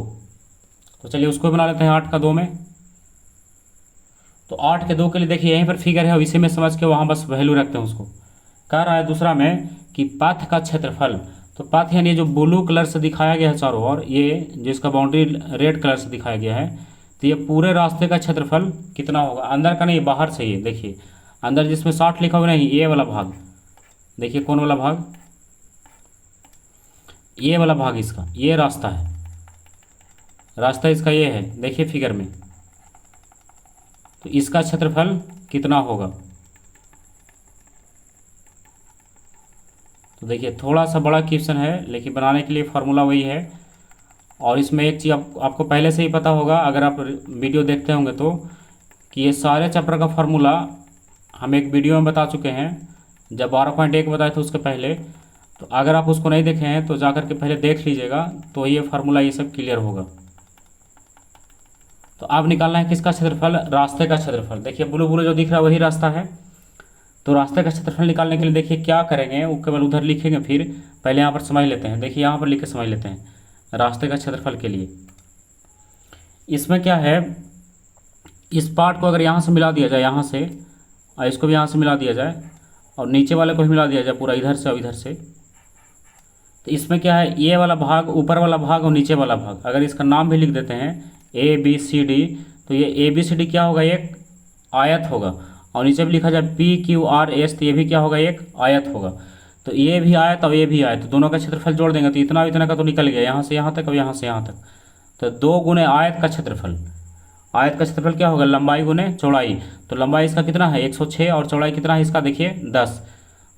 तो चलिए उसको बना लेते हैं 8 का 2 में। तो 8 के 2 के लिए देखिए यहीं पर फिगर है और इसी में समझ के वहाँ बस वैल्यू रखते हैं उसको। कह रहा है दूसरा में कि पथ का क्षेत्रफल, तो पथ यानी जो ब्लू कलर से दिखाया गया है चारों ओर, ये जिसका बाउंड्री रेड कलर से दिखाया गया है, तो ये पूरे रास्ते का क्षेत्रफल कितना होगा, अंदर का नहीं बाहर से। ये देखिए अंदर जिसमें 60 लिखा हुआ नहीं, ये वाला भाग देखिए, कौन वाला भाग, ये वाला भाग इसका, ये रास्ता है, रास्ता इसका ये है देखिए फिगर में। तो इसका क्षेत्रफल कितना होगा, तो देखिए थोड़ा सा बड़ा क्वेश्चन है लेकिन बनाने के लिए फार्मूला वही है। और इसमें एक चीज़ आपको पहले से ही पता होगा अगर आप वीडियो देखते होंगे तो, कि ये सारे चैप्टर का फार्मूला हम एक वीडियो में बता चुके हैं, जब 12.1 बताए थे उसके पहले। तो अगर आप उसको नहीं देखे हैं तो जाकर के पहले देख लीजिएगा, तो ये फार्मूला ये सब क्लियर होगा। तो अब निकालना है किसका क्षेत्रफल, रास्ते का क्षेत्रफल। देखिए ब्लू ब्लू जो दिख रहा है वही रास्ता है। तो रास्ते का क्षेत्रफल निकालने के लिए देखिए क्या करेंगे, वो केवल उधर लिखेंगे, फिर पहले यहाँ पर समझ लेते हैं। देखिए यहाँ पर लिख के समझ लेते हैं रास्ते का क्षेत्रफल के लिए। इसमें क्या है, इस पार्ट को अगर यहाँ से मिला दिया जाए, यहाँ से, और इसको भी यहाँ से मिला दिया जाए, और नीचे वाले को भी मिला दिया जाए पूरा इधर से और इधर से, तो इसमें क्या है, ये वाला भाग, ऊपर वाला भाग और नीचे वाला भाग, अगर इसका नाम भी लिख देते हैं ABCD, तो ये ABCD क्या होगा, एक आयत होगा। और नीचे भी लिखा जाए PQRS, तो ये भी क्या होगा, एक आयत होगा। तो ये भी आयत और ये भी आयत, तो दोनों का क्षेत्रफल जोड़ देंगे तो इतना इतना का तो निकल गया, यहाँ से यहाँ तक और यहाँ से यहाँ तक। तो 2 गुने आयत का क्षेत्रफल, आयत का क्षेत्रफल क्या होगा, लंबाई गुने चौड़ाई। तो लंबाई इसका कितना है 106 और चौड़ाई कितना है इसका, देखिए 10।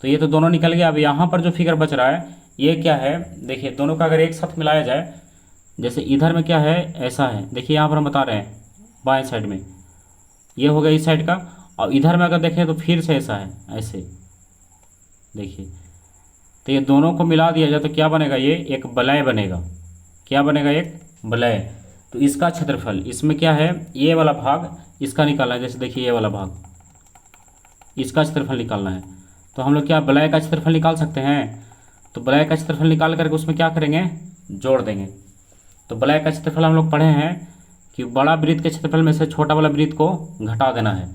तो ये तो दोनों निकल गया। अब यहाँ पर जो फिगर बच रहा है ये क्या है, देखिए दोनों का अगर एक साथ मिलाया जाए, जैसे इधर में क्या है ऐसा है, देखिए यहाँ पर हम बता रहे हैं बाएं साइड में ये हो गया इस साइड का, और इधर में अगर देखें तो फिर से ऐसा है, ऐसे देखिए। तो ये दोनों को मिला दिया जाए तो क्या बनेगा, ये एक वलय बनेगा। क्या बनेगा, एक वलय। तो इसका क्षेत्रफल, इसमें क्या है ये वाला भाग इसका निकालना है, जैसे देखिए ये वाला भाग इसका क्षेत्रफल निकालना है। तो हम लोग क्या वलय का क्षेत्रफल निकाल सकते हैं। तो वलय का क्षेत्रफल निकाल करके उसमें क्या करेंगे, जोड़ देंगे। तो वलय का क्षेत्रफल हम लोग पढ़े हैं कि बड़ा वृत्त के क्षेत्रफल में से छोटा वाला वृत्त को घटा देना है।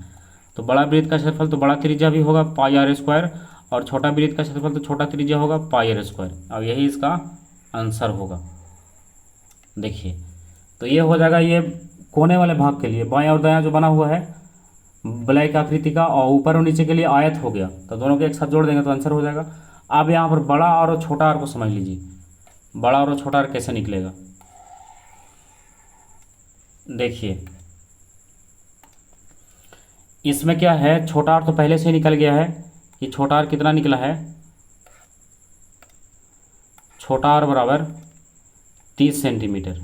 तो बड़ा वृत्त का क्षेत्रफल तो बड़ा त्रिज्या भी होगा πr², और छोटा वृत्त का क्षेत्रफल तो छोटा त्रिज्या होगा πr²। और यही इसका आंसर होगा। देखिए तो ये हो जाएगा ये कोने वाले भाग के लिए, बाएं और दायां जो बना हुआ है वलय की आकृति का, और ऊपर और नीचे के लिए आयत हो गया। तो दोनों के एक साथ जोड़ देंगे तो आंसर हो जाएगा। अब यहाँ पर बड़ा और छोटा आर को समझ लीजिए, बड़ा और छोटा आर कैसे निकलेगा। देखिए इसमें क्या है, छोटा आर तो पहले से ही निकल गया है कि छोटा आर कितना निकला है, छोटा आर बराबर 30 सेंटीमीटर।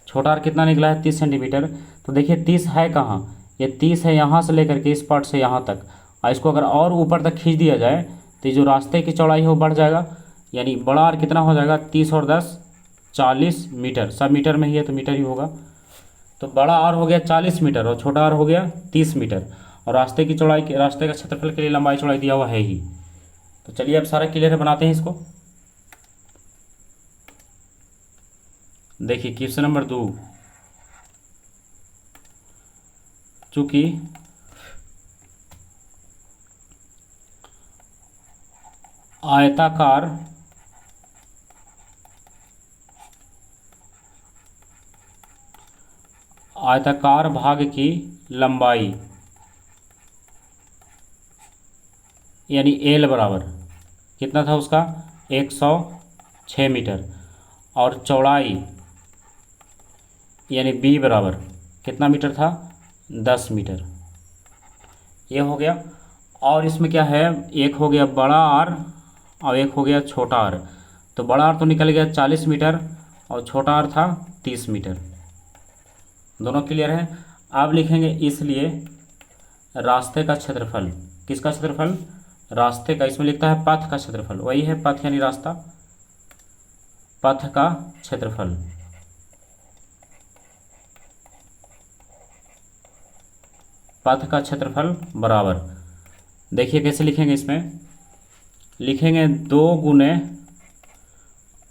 छोटा आर कितना निकला है 30 सेंटीमीटर। तो देखिए 30 है कहाँ, ये 30 है यहाँ से लेकर के इस पार्ट से यहाँ तक, और इसको अगर और ऊपर तक खींच दिया जाए तो जो रास्ते की चौड़ाई है वो बढ़ जाएगा। यानी बड़ा आर कितना हो जाएगा 30 और 10 40 मीटर, सब मीटर में ही है तो मीटर ही होगा। तो बड़ा आर हो गया 40 मीटर और छोटा आर हो गया 30 मीटर, और रास्ते की चौड़ाई, रास्ते का क्षेत्रफल के लिए लंबाई चौड़ाई दिया हुआ है ही। तो चलिए अब सारा क्लियर है, बनाते हैं इसको। देखिए क्वेश्चन नंबर 2, चूंकि आयताकार भाग की लंबाई यानी एल बराबर कितना था उसका 106 मीटर, और चौड़ाई यानी बी बराबर कितना मीटर था 10 मीटर। ये हो गया। और इसमें क्या है, एक हो गया बड़ा आर और एक हो गया छोटा आर। तो बड़ा आर तो निकल गया 40 मीटर और छोटा आर था 30 मीटर। दोनों क्लियर है। अब लिखेंगे इसलिए रास्ते का क्षेत्रफल, किसका क्षेत्रफल, रास्ते का। इसमें लिखता है पथ का क्षेत्रफल, वही है पथ यानी रास्ता, पथ का क्षेत्रफल। पथ का क्षेत्रफल बराबर, देखिए कैसे लिखेंगे, इसमें लिखेंगे 2 गुने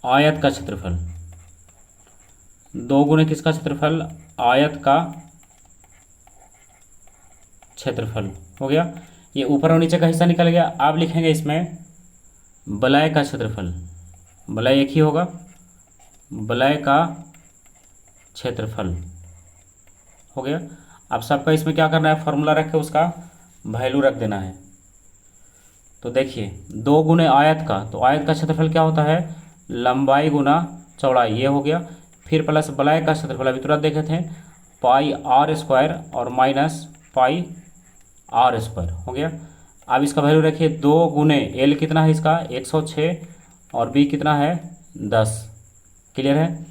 आयत का क्षेत्रफल। 2 गुने किसका क्षेत्रफल, आयत का क्षेत्रफल हो गया। ये ऊपर और नीचे का हिस्सा निकल गया। अब लिखेंगे इसमें वलय का क्षेत्रफल, वलय एक ही होगा, वलय का क्षेत्रफल हो गया। अब सबका इसमें क्या करना है, फार्मूला रख के उसका वैल्यू रख देना है। तो देखिए 2 गुने आयत का, तो आयत का क्षेत्रफल क्या होता है, लंबाई गुना चौड़ाई, ये हो गया। फिर प्लस वलय का क्षेत्रफल अभी तुरंत देखे थे πr² और माइनस πr² हो गया। अब इसका वैल्यू रखिए 2 गुने एल कितना है इसका 106 और बी कितना है 10, क्लियर है।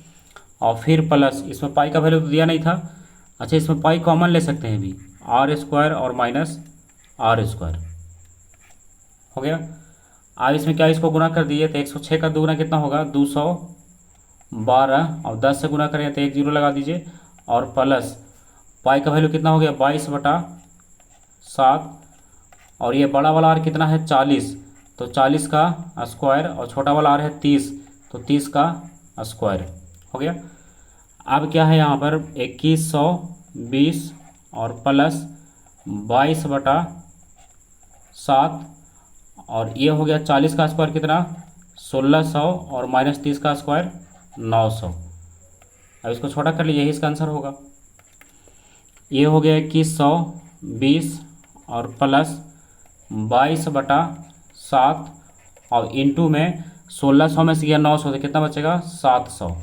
और फिर प्लस इसमें पाई का वैल्यू तो दिया नहीं था, अच्छा इसमें पाई कॉमन ले सकते हैं भी, r² और माइनस r² हो गया। अब इसमें क्या इसको गुना कर दिए तो 106 का दुगुना कितना होगा 212, और 10 से गुना करें तो 1 जीरो लगा दीजिए, और प्लस पाई का वैल्यू कितना हो गया 22/7, और ये बड़ा वाला आर कितना है 40, तो 40 का स्क्वायर, और छोटा वाला आर है 30, तो 30 का स्क्वायर हो गया। अब क्या है यहाँ पर 2120 और प्लस 22/7, और ये हो गया 40 का स्क्वायर कितना 1600 और माइनस 30 का स्क्वायर 900। अब इसको छोटा कर लीजिए, यही इसका आंसर होगा। ये हो गया 2100 20 और प्लस 22/7 और इंटू में 1600 में से गया 900 तो कितना बचेगा 700।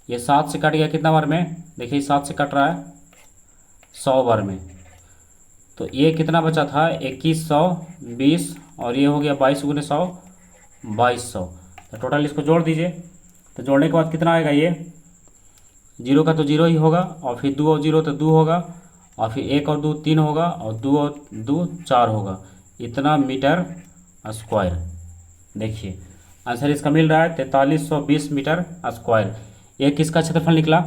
ये 7 से कट गया कितना बार में, देखिए 7 से कट रहा है 100 बार में। तो ये कितना बचा था 2120 और ये हो गया 22 गुने 100 2200। तो टोटल इसको जोड़ दीजिए। तो जोड़ने के बाद कितना आएगा, ये 0 का तो 0 ही होगा और फिर 2 और 0 तो 2 होगा और फिर 1 और 2 3 होगा और 2 और 2 4 होगा। इतना मीटर स्क्वायर। देखिए आंसर इसका मिल रहा है 4320 मीटर स्क्वायर। ये किसका क्षेत्रफल निकला,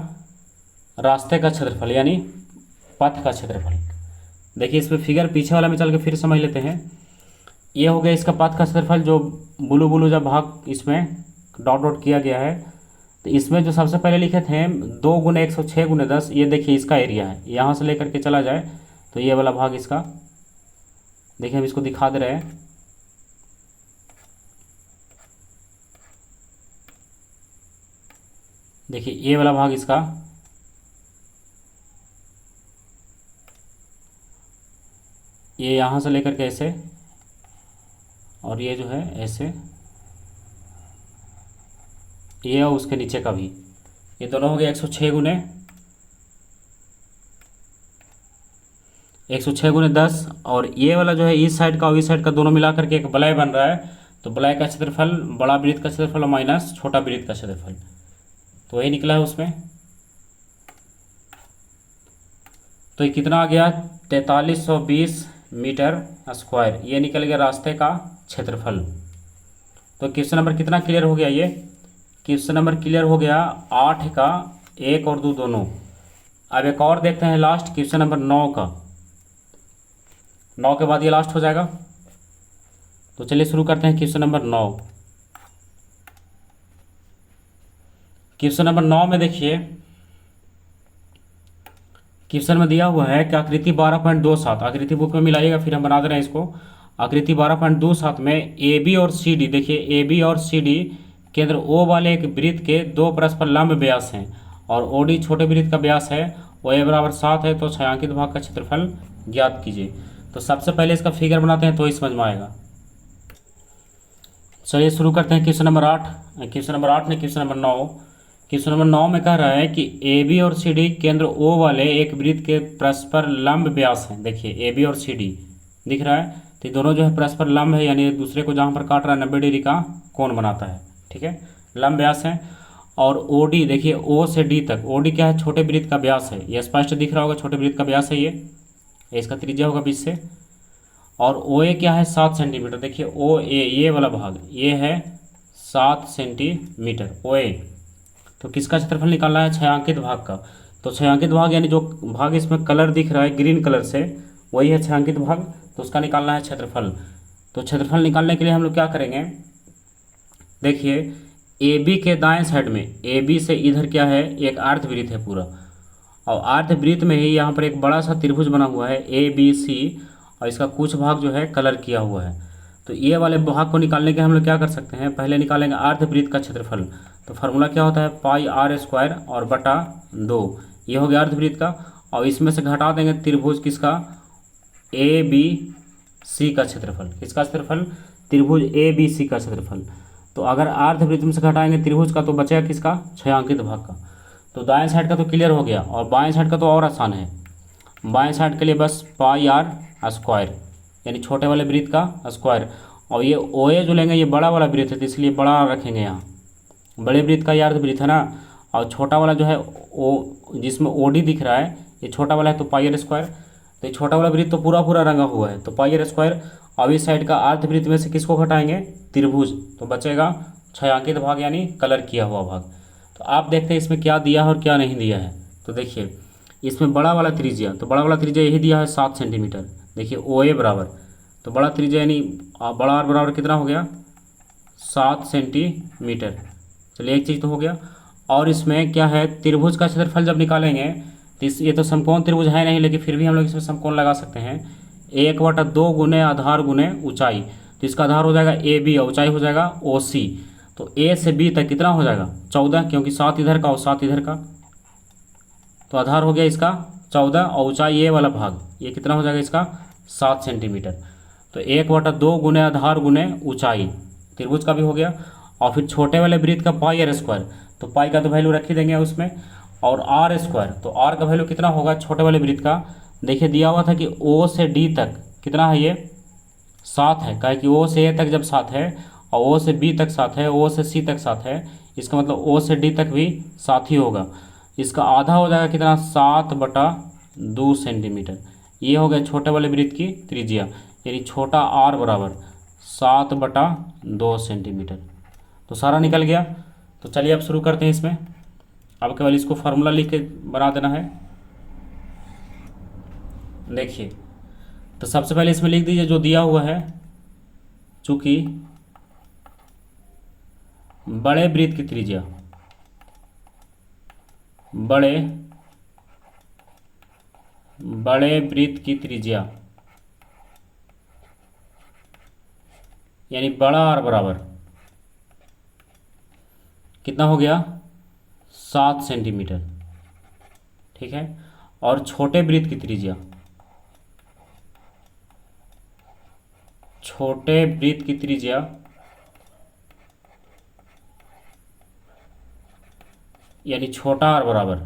रास्ते का क्षेत्रफल यानी पथ का क्षेत्रफल। देखिए इसमें फिगर पीछे वाला में चल के फिर समझ लेते हैं। ये हो गया इसका पथ का क्षेत्रफल, जो ब्लू ब्लू जब भाग इसमें डॉट डॉट किया गया है। तो इसमें जो सबसे पहले लिखे थे 2 गुने 106 गुने 10, ये देखिए इसका एरिया है। यहाँ से लेकर के चला जाए तो ये वाला भाग इसका, देखिए हम इसको दिखा दे रहे हैं। देखिए ये वाला भाग इसका, ये यहाँ से लेकर के ऐसे और ये जो है ऐसे, ये और उसके नीचे का भी, ये दोनों हो गया 106 गुने 10 और ये वाला जो है इस साइड का और इस साइड का दोनों मिला करके एक वलय बन रहा है। तो वलय का क्षेत्रफल बड़ा वृत्त का क्षेत्रफल माइनस छोटा वृत्त का क्षेत्रफल, तो वही निकला है उसमें। तो ये कितना आ गया 4320 मीटर स्क्वायर, ये निकल गया रास्ते का क्षेत्रफल। तो क्वेश्चन नंबर कितना क्लियर हो गया, ये क्वेश्चन नंबर क्लियर हो गया 8 का 1 और 2 दोनों। अब एक और देखते हैं लास्ट क्वेश्चन नंबर 9 का। 9 के बाद ये लास्ट हो जाएगा। तो चलिए शुरू करते हैं क्वेश्चन नंबर 9। क्वेश्चन नंबर 9 में देखिए, क्वेश्चन में दिया हुआ है कि आकृति 12.27, आकृति बुक में मिलाइएगा फिर हम बना दे रहे हैं इसको। आकृति 12.27 में ए बी और सी डी, देखिए ए बी और सी डी केंद्र ओ वाले एक वृत्त के दो परस्पर लंब व्यास हैं और ओ डी छोटे वृत्त का व्यास है, ओ ए बराबर 7 है। तो छायांकित भाग का क्षेत्रफल ज्ञात कीजिए। तो सबसे पहले इसका फिगर बनाते हैं तो ही समझ में आएगा। चलिए शुरू करते हैं क्वेश्चन नंबर 8। क्वेश्चन नंबर 8 ने क्वेश्चन नंबर 9, क्वेश्चन नंबर 9 में कह रहा है कि ए बी और सी डी केंद्र ओ वाले एक वृत्त के परस्पर लंब व्यास हैं। देखिए ए बी और सी डी दिख रहा है, तो ये दोनों जो है परस्पर लंब है, यानी एक दूसरे को जहाँ पर काट रहा है 90 डिग्री का कोण बनाता है। ठीक है, लंब व्यास है। और ओ डी देखिए ओ से डी तक, ओ डी क्या है छोटे वृत्त का व्यास है, ये स्पष्ट दिख रहा होगा, छोटे वृत्त का व्यास है ये इसका त्रिज्या होगा बीच से। और ओ ए क्या है 7 सेंटीमीटर, देखिए ओ ए ये वाला भाग ये है 7 सेंटीमीटर ओ ए। तो किसका क्षेत्रफल निकालना है, छायांकित भाग का। तो छायांकित भाग यानी जो भाग इसमें कलर दिख रहा है ग्रीन कलर से, वही है छायांकित भाग, तो उसका निकालना है क्षेत्रफल। तो क्षेत्रफल निकालने के लिए हम लोग क्या करेंगे, देखिए ए बी के दाएं साइड में, ए बी से इधर क्या है एक अर्धवृत्त है पूरा, और अर्धवृत्त में ही यहाँ पर एक बड़ा सा त्रिभुज बना हुआ है ए बी सी, और इसका कुछ भाग जो है कलर किया हुआ है। तो ये वाले भाग को निकालने के हम लोग क्या कर सकते हैं, पहले निकालेंगे अर्धवृत्त का क्षेत्रफल। तो फार्मूला क्या होता है पाई आर स्क्वायर और बटा 2, ये हो गया अर्धवृत्त का। और इसमें से घटा देंगे त्रिभुज किसका, ए बी सी का क्षेत्रफल। किसका क्षेत्रफल, त्रिभुज ए बी सी का क्षेत्रफल। तो अगर अर्धवृत्त में से घटाएंगे त्रिभुज का तो बचेगा किसका, छायांकित भाग का। तो दाएं साइड का तो क्लियर हो गया, और बाएं साइड का तो और आसान है। बाएं साइड के लिए बस पाई आर स्क्वायर यानी छोटे वाले वृत्त का स्क्वायर, और ये ओ ए जो लेंगे ये बड़ा वाला वृत्त है तो इसलिए बड़ा रखेंगे यहाँ, बड़े वृत्त का ये अर्धवृत्त है ना। और छोटा वाला जो है ओ जिसमें ओ डी दिख रहा है ये छोटा वाला है तो पाई आर स्क्वायर। तो ये छोटा वाला वृत्त तो पूरा पूरा रंगा हुआ है तो पाई आर स्क्वायर। अब इस साइड का अर्धवृत्त में से किसको घटाएंगे, त्रिभुज, तो बचेगा छायांकित भाग यानी कलर किया हुआ भाग। तो आप देखते हैं इसमें क्या दिया है और क्या नहीं दिया है। तो देखिए इसमें बड़ा वाला त्रिज्या, तो बड़ा वाला त्रिज्या यही दिया है 7 सेंटीमीटर। देखिए ओ ए बराबर, तो बड़ा त्रिज्या यानी बड़ा आर बराबर कितना हो गया 7 सेंटीमीटर। चलिए एक चीज़ तो हो गया। और इसमें क्या है त्रिभुज का क्षेत्रफल जब निकालेंगे तो ये तो समकोण त्रिभुज है नहीं, लेकिन फिर भी हम लोग इसमें समकोण लगा सकते हैं। 1/2 गुने आधार गुने ऊंचाई, तो इसका आधार हो जाएगा ए बी और ऊंचाई हो जाएगा ओ सी। तो ए से बी तक कितना हो जाएगा 14, क्योंकि 7 इधर का और 7 इधर का, तो आधार हो गया इसका 14 और ऊंचाई ये वाला भाग ये कितना हो जाएगा इसका 7 सेंटीमीटर। तो 1/2 गुने आधार गुने ऊंचाई त्रिभुज का भी हो गया। और फिर छोटे वाले वृत्त का पाई आर स्क्वायर, तो पाई का तो वैल्यू रख ही देंगे उसमें, और आर स्क्वायर, तो आर का वैल्यू कितना होगा छोटे वाले वृत्त का। देखिए दिया हुआ था कि ओ से डी तक कितना है ये 7 है, कहे कि ओ से ए तक जब 7 है और ओ से बी तक 7 है, ओ से सी तक 7 है, इसका मतलब ओ से डी तक भी 7 ही होगा। इसका आधा हो जाएगा कितना 7/2 सेंटीमीटर। ये हो गया छोटे वाले वृत्त की त्रिज्या, यानी छोटा आर बराबर 7/2 सेंटीमीटर। तो सारा निकल गया। तो चलिए अब शुरू करते हैं इसमें। अब केवल इसको फार्मूला लिख के बना देना है। देखिए तो सबसे पहले इसमें लिख दीजिए जो दिया हुआ है, चूंकि बड़े वृत्त की त्रिज्या बड़े वृत्त की त्रिज्या यानी बड़ा आर बराबर कितना हो गया 7 सेंटीमीटर, ठीक है। और छोटे वृत्त की त्रिज्या यानी छोटा आर बराबर,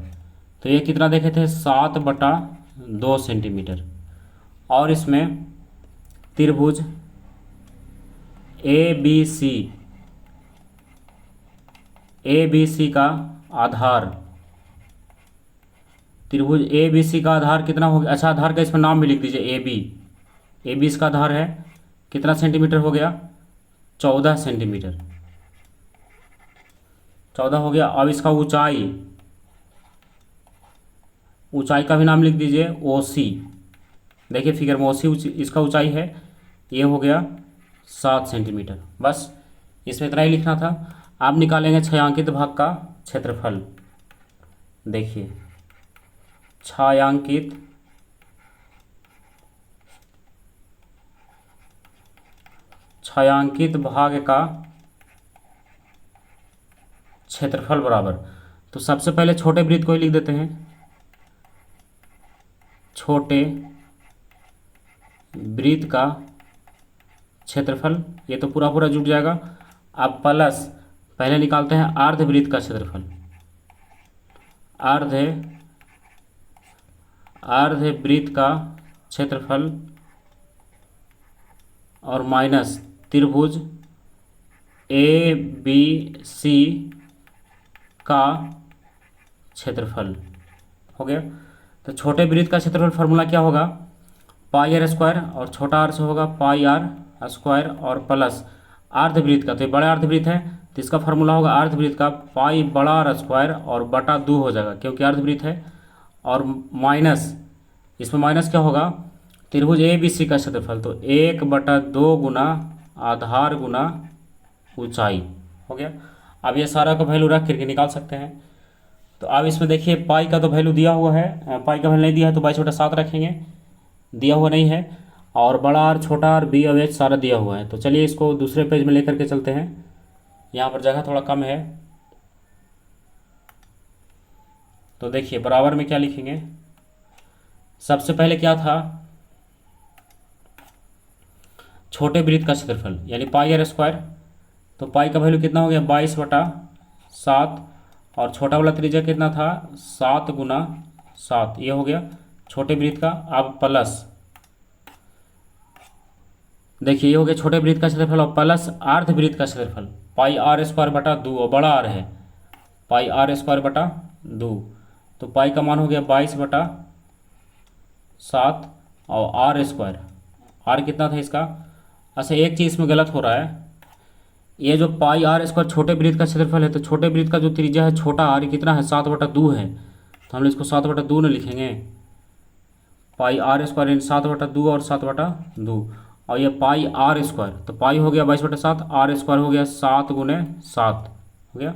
तो ये कितना देखे थे 7/2 सेंटीमीटर। और इसमें त्रिभुज ए बी सी का आधार, त्रिभुज ए बी सी का आधार कितना हो गया। अच्छा आधार का इसमें नाम भी लिख दीजिए ए बी इसका आधार है कितना सेंटीमीटर हो गया 14 सेंटीमीटर, 14 हो गया। अब इसका ऊंचाई का भी नाम लिख दीजिए ओ सी। देखिए फिगर में ओ सी इसका ऊंचाई है, ये हो गया 7 सेंटीमीटर। बस इसमें इतना ही लिखना था। आप निकालेंगे छायांकित भाग का क्षेत्रफल। देखिए छायांकित भाग का क्षेत्रफल बराबर, तो सबसे पहले छोटे वृत्त को ही लिख देते हैं, छोटे वृत्त का क्षेत्रफल, ये तो पूरा पूरा जुट जाएगा। अब प्लस पहले निकालते हैं अर्धवृत्त का क्षेत्रफल, अर्धवृत्त का क्षेत्रफल, और माइनस त्रिभुज ए बी सी का क्षेत्रफल हो गया। तो छोटे वृत्त का क्षेत्रफल फार्मूला क्या होगा पाई आर स्क्वायर, और छोटा आर से होगा पाई आर स्क्वायर, और प्लस अर्धवृत्त का, तो ये बड़ा अर्धवृत्त है तो इसका फार्मूला होगा अर्धवृत्त का पाई बड़ा आर स्क्वायर और बटा 2 हो जाएगा क्योंकि अर्धवृत्त है, और माइनस इसमें माइनस क्या होगा त्रिभुज ए बी सी का क्षेत्रफल, तो 1/2 गुना आधार गुना ऊंचाई हो गया। अब ये सारा का वैल्यू रख करके निकाल सकते हैं। तो अब इसमें देखिए पाई का तो वैल्यू दिया हुआ है, पाई का वैल्यू नहीं दिया है तो 22/7 रखेंगे, दिया हुआ नहीं है। और बड़ा आर छोटा आर बी और एच सारा दिया हुआ है। तो चलिए इसको दूसरे पेज में लेकर के चलते हैं, यहाँ पर जगह थोड़ा कम है। तो देखिए बराबर में क्या लिखेंगे, सबसे पहले क्या था छोटे वृत्त का क्षेत्रफल यानी पाई आर स्क्वायर, तो पाई का वैल्यू कितना हो गया 22/7, और छोटा वाला त्रिज्या कितना था 7 गुना 7, ये हो गया छोटे वृत्त का। अब प्लस देखिए ये हो गया छोटे वृत्त का क्षेत्रफल, और प्लस अर्धवृत्त का क्षेत्रफल पाई आर स्क्वायर बटा 2, और बड़ा आर है पाई आर स्क्वायर बटा 2, तो पाई का मान हो गया 22/7, और आर स्क्वायर आर कितना था इसका। अच्छा एक चीज़ इसमें गलत हो रहा है, ये जो पाई आर स्क्वायर छोटे वृत्त का क्षेत्रफल है, तो छोटे वृत्त का जो त्रिज्या है छोटा आर कितना है 7/2 है, तो हम इसको 7/2 न लिखेंगे, पाई आर स्क्वायर यानी 7/2 और 7/2, और ये पाई आर स्क्वायर, तो पाई हो गया 22/7, आर स्क्वायर हो गया 7 गुने 7 हो गया,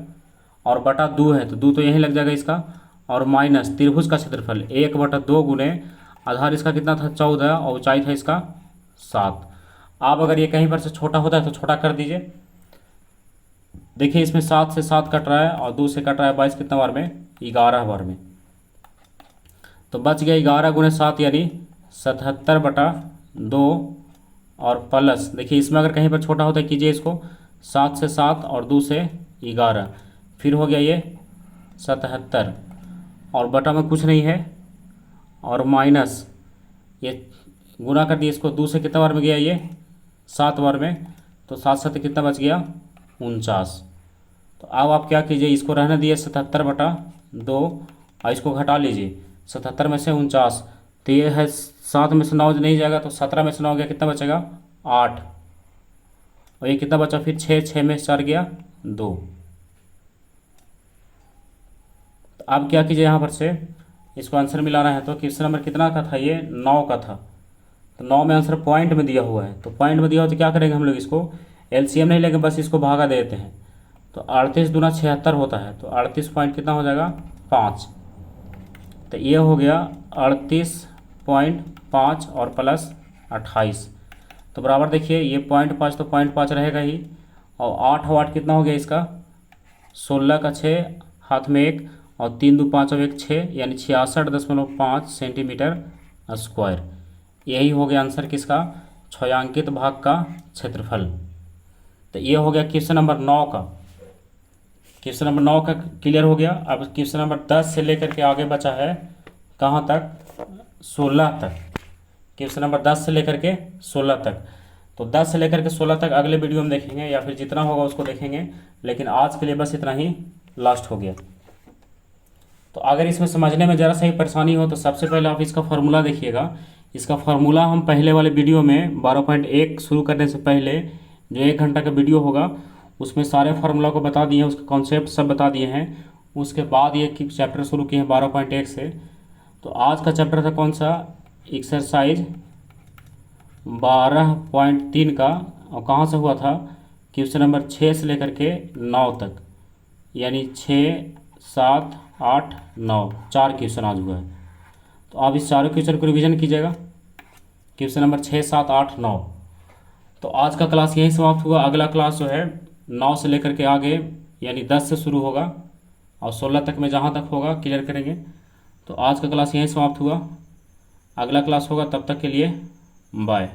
और बटा 2 है तो 2 तो यहीं लग जाएगा इसका, और माइनस त्रिभुज का क्षेत्रफल 1/2 गुने आधार इसका कितना था 14, और ऊंचाई था इसका 7। आप अगर ये कहीं पर से छोटा होता है तो छोटा कर दीजिए। देखिए इसमें 7 से 7 कट रहा है और 2 से कट रहा है 22, कितना बार में 11 बार में। तो बच गया 11 × 7 यानी 77/2 और प्लस, देखिए इसमें अगर कहीं पर छोटा होता है कीजिए इसको, 7 से 7 और 2 से 11, फिर हो गया ये 77 और बटा में कुछ नहीं है और माइनस ये गुना कर दिए इसको, 2 से कितना बार में गया ये 7 बार में, तो 7 7 कितना बच गया 49। तो अब आप क्या कीजिए, इसको रहने दिए 77/2 और इसको घटा लीजिए 77 में से 49, तो ये है 7 में से 9 नहीं जाएगा, तो 17 में से 9 गया, कितना बचेगा 8 और ये कितना बचा फिर 6 में से 4 गया 2। तो अब क्या कीजिए यहाँ पर से इसको आंसर मिलाना है, तो क्वेश्चन नंबर कितना का था ये 9 का था, तो 9 में आंसर पॉइंट में दिया हुआ है, तो पॉइंट में दिया हुआ तो क्या करेंगे हम लोग, इसको एलसीएम नहीं लेंगे, बस इसको भागा देते हैं, तो 38 दूना 76 होता है, तो 38 पॉइंट कितना हो जाएगा 5, तो ये हो गया 38.5 और प्लस 28, तो बराबर देखिए ये 0.5 तो 0.5 रहेगा ही, और 8 वाट कितना हो गया इसका 16 का 6 हाथ में 1 और 3 2 5 और 1 6 यानी 66.5 सेंटीमीटर स्क्वायर। यही हो गया आंसर किसका, छायांकित भाग का क्षेत्रफल। तो ये हो गया क्वेश्चन नंबर 9 का। क्वेश्चन नंबर 9 का क्लियर हो गया। अब क्वेश्चन नंबर 10 से लेकर के आगे बचा है कहाँ तक, 16 तक। क्वेश्चन नंबर 10 से लेकर के 16 तक, तो 10 से लेकर के 16 तक अगले वीडियो में देखेंगे या फिर जितना होगा उसको देखेंगे, लेकिन आज के लिए बस इतना ही लास्ट हो गया। तो अगर इसमें समझने में ज़रा सही परेशानी हो तो सबसे पहले आप इसका फार्मूला देखिएगा। इसका फार्मूला हम पहले वाले वीडियो में 12.1 शुरू करने से पहले जो 1 घंटा का वीडियो होगा उसमें सारे फार्मूला को बता दिए हैं, उसके कॉन्सेप्ट सब बता दिए हैं। उसके बाद ये चैप्टर शुरू किए हैं 12.1 से। तो आज का चैप्टर था कौन सा, एक्सरसाइज 12.3 का, और कहाँ से हुआ था, क्वेश्चन नंबर 6 से लेकर के 9 तक, यानी 6 7 8 9 4 क्वेश्चन आज हुआ है। तो आप इस चारों क्वेश्चन को रिवीजन कीजिएगा, क्वेश्चन नंबर 6 7 8 9। तो आज का क्लास यहीं समाप्त हुआ। अगला क्लास जो है 9 से लेकर के आगे यानी 10 से शुरू होगा और 16 तक में जहाँ तक होगा क्लियर करेंगे। तो आज का क्लास यहीं समाप्त हुआ। अगला क्लास होगा, तब तक के लिए बाय।